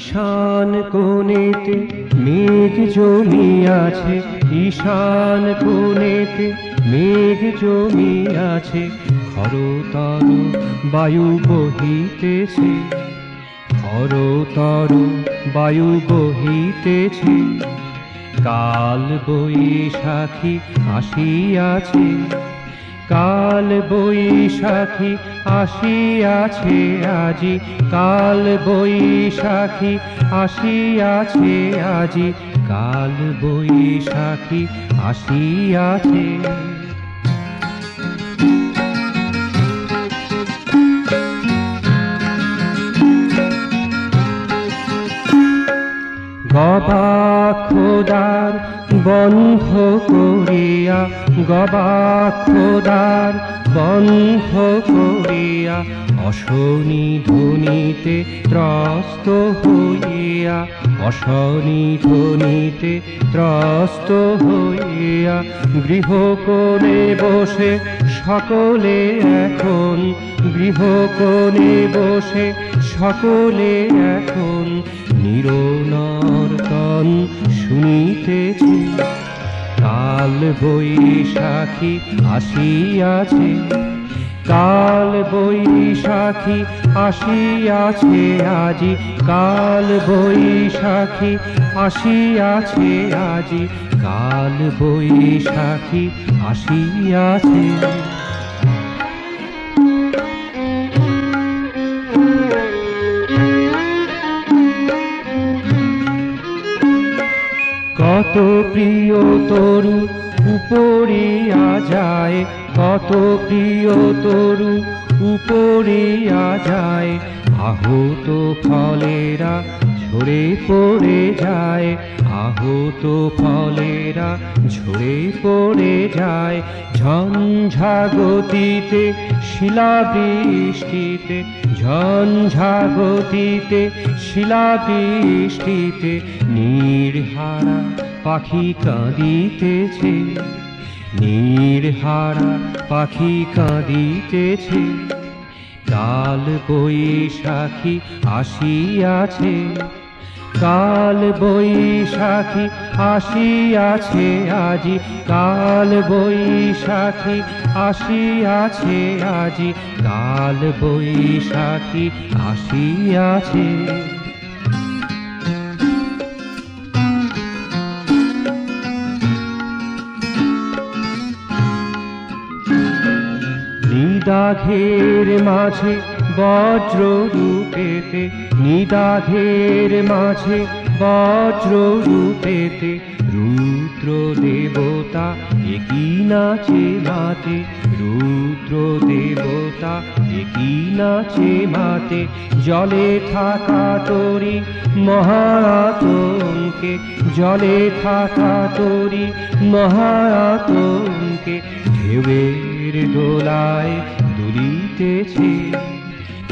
ঈশান কোণেতে মেঘ জমিয়াছে, ঈশান কোণেতে মেঘ জমিয়াছে, খরতর বায়ু বহিতেছে, খরতর বায়ু বহিতেছে। কাল বৈশাখী আসিয়াছে, কাল বৈশাখী আসিয়াছে আজি, কাল বৈশাখী আসিয়াছে আজি, কাল বৈশাখী আসিয়াছে। গবাক্ষদার বন্ধ করিয়া, গবাক্ষদার বন্ধ করিয়া, অশনি ধ্বনিতে ত্রস্ত হইয়া, অশনি ধ্বনিতে ত্রস্ত হইয়া, গৃহকোণে বসে সকলে এখন, গৃহকোণে বসে সকলে এখন নিরনর্তন শুনিতেছে। কাল বৈশাখী আসিয়াছে, কাল বৈশাখী আসিয়াছে আজি, কাল বৈশাখী আসিয়াছে আজি, কাল বৈশাখী আসিয়াছে। কত প্রিয় তরু উপরিয়া যায়, কত প্রিয় তরু উপরিয়া যায়, আহত ফলেরা ঝরে পড়ে যায়, আহত ফলেরা ঝরে পড়ে যায়। ঝঞ্ঝা গতিতে শিলাবৃষ্টিতে, ঝঞ্ঝা গতিতে শিলাবৃষ্টিতে, নির্হারা পাখি কাঁদিতেছে, নির্হারা পাখি কাঁদিতেছে। কাল বৈশাখী আসিয়াছে, কাল বৈশাখী আসিয়াছে আজি, কাল বৈশাখী আসিয়াছে আজি, কাল বৈশাখী আসিয়াছে। নিদাঘের মাঝে বজ্র রূপেতে, নিদাঘের মাঝে বজ্র রূপেতে, রুদ্র দেবতা একই নাচে মাতে, রুদ্র দেবতা একই নাচে মাতে। জলে থাকা তরি মহাআতঙ্কে, জলে থাকা তরি মহাআতঙ্কে, ঢেউয়ের দোলায় দুলিতেছে,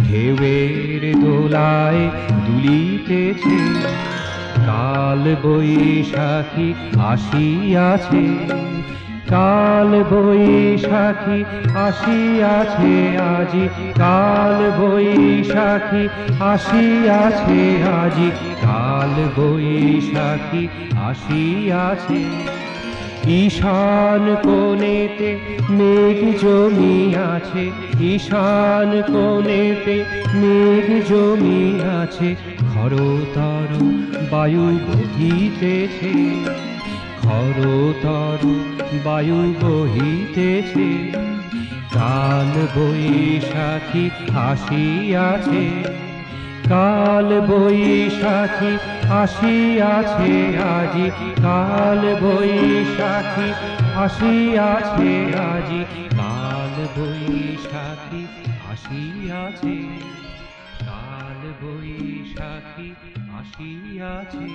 ঢেউয়ের দোলায় দুলিতেছে। কাল বৈশাখী আসিয়াছে, কাল বৈশাখী আসিয়াছে আজি, কাল বৈশাখী আসিয়াছে আজি, কাল বৈশাখী আসিয়াছে। ঈশান কোণেতে মেঘ জমিয়াছে, ঈশান কোণেতে মেঘ জমিয়াছে, খরতর বায়ু বহিতেছে, খরতর বায়ু বহিতেছে। কাল বৈশাখী আসিয়াছে, কাল বৈশাখী আসিয়াছে আজি, কাল বৈশাখী আসিয়াছে আজি, কাল বৈশাখী আসিয়াছে, কাল বৈশাখী আসিয়াছে।